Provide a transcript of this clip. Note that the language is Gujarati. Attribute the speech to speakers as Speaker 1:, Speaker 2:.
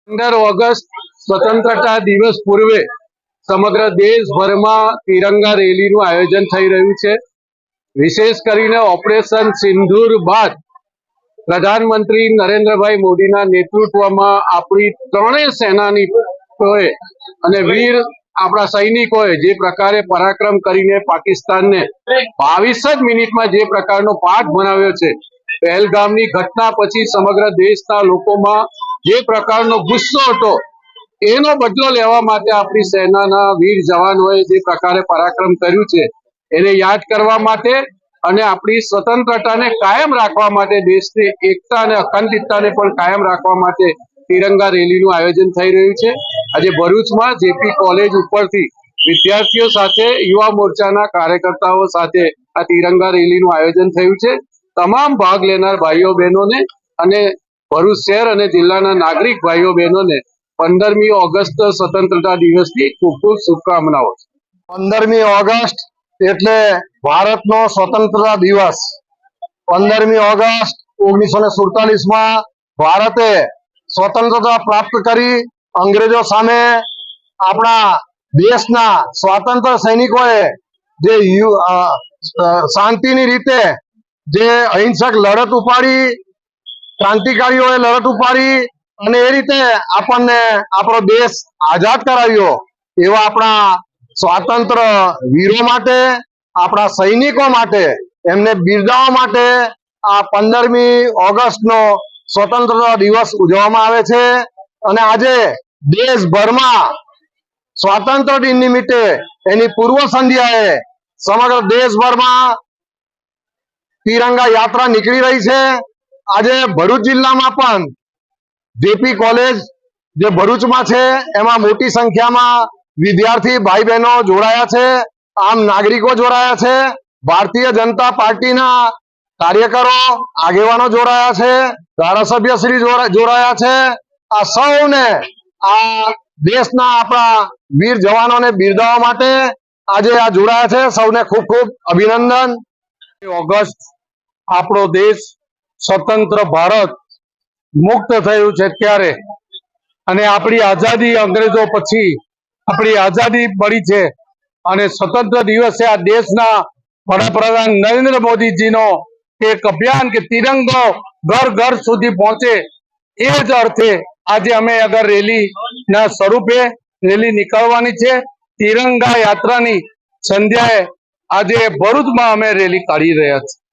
Speaker 1: 15 ઓગસ્ટ સ્વતંત્રતા દિવસ પૂર્વે સમગ્ર દેશભરમાં તિરંગા રેલીનું આયોજન થઈ રહ્યું છે। વિશેષ કરીને ઓપરેશન સિંદૂર બાદ પ્રધાનમંત્રી નરેન્દ્રભાઈ મોદીના નેતૃત્વમાં આપણી ત્રણેય સેનાનીઓએ અને વીર આપણા સૈનિકોએ જે પ્રકારે પરાક્રમ કરીને પાકિસ્તાનને 22 જ મિનિટમાં જે પ્રકારનો પાઠ ભણાવ્યો છે, પહેલગામની ઘટના પછી સમગ્ર દેશના લોકોમાં જે પ્રકારનો ગુસ્સો હતો એનો બદલો લેવા માટે આપણી સેનાના વીર જવાનોએ જે પ્રકારે પરાક્રમ કર્યું છે એને યાદ કરવા માટે અને આપણી સ્વતંત્રતાને કાયમ રાખવા માટે, દેશની એકતા અને અખંડિતતાને પણ કાયમ રાખવા માટે તિરંગા રેલીનું આયોજન થઈ રહ્યું છે। આજે ભરૂચમાં જેપી કોલેજ ઉપરથી વિદ્યાર્થીઓ સાથે યુવા મોરચાના કાર્યકર્તાઓ સાથે આ તિરંગા રેલીનું આયોજન થયું છે। તમામ ભાગ લેનાર ભાઈઓ બહેનોને અને ભરૂચ શહેર અને જિલ્લાના નાગરિક ભાઈઓ બહેનોને 15મી ઓગસ્ટ સ્વતંત્રતા દિવસની ખૂબ ખૂબ શુભકામનાઓ।
Speaker 2: 15મી ઓગસ્ટ એટલે ભારતનો સ્વતંત્રતા દિવસ। 15મી ઓગસ્ટ 1947માં ભારતે સ્વતંત્રતા પ્રાપ્ત કરી અંગ્રેજો સામે આપણા દેશના સ્વાતંત્ર્ય સૈનિકોએ જે શાંતિની રીતે જે અહિંસક લડત ઉપાડી, ક્રાંતિકારીઓએ લડત ઉપાડી અને એ રીતે આપણને આપણો દેશ આઝાદ કરાવ્યો, એવા આપણા સ્વાતંત્ર્ય વીરો માટે, આપણા સૈનિકો માટે, એમને બિરદાવવા માટે આ 15મી ઓગસ્ટનો સ્વતંત્રતા દિવસ ઉજવવામાં આવે છે। અને આજે દેશભરમાં સ્વાતંત્ર્ય દિન નિમિત્તે એની પૂર્વ સંધ્યાએ સમગ્ર દેશભરમાં તિરંગા યાત્રા નીકળી રહી છે। આજે ભરૂચ જિલ્લામાં પણ જેપી કોલેજ જે ભરૂચમાં છે એમાં મોટી સંખ્યામાં વિદ્યાર્થી ભાઈ બહેનો જોડાયા છે, આમ નાગરિકો જોડાયા છે, ભારતીય જનતા પાર્ટીના કાર્યકરો આગેવાનો જોડાયા છે, ધારાસભ્યશ્રી જોડાયા છે। આ સૌને આ દેશના આપણા વીર જવાનોને બિરદાવવા માટે આજે આ જોડાયા છે। સૌને ખૂબ ખૂબ અભિનંદન।
Speaker 1: ઓગસ્ટ આપણો દેશ સ્વતંત્ર ભારત મુક્ત થયું છે ત્યારે, અને આપણી આઝાદી અંગ્રેજો પછી આપણી આઝાદી મળી છે અને સ્વતંત્ર દિવસે આ દેશના વડાપ્રધાન નરેન્દ્ર મોદીજીનો એક અભિયાન કે તિરંગો ઘર ઘર સુધી પહોંચે, એ જ અર્થે આજે અમે અગર રેલીના સ્વરૂપે રેલી નીકળવાની છે। તિરંગા યાત્રાની સંધ્યાએ આજે ભરૂચમાં અમે રેલી કાઢી રહ્યા છીએ।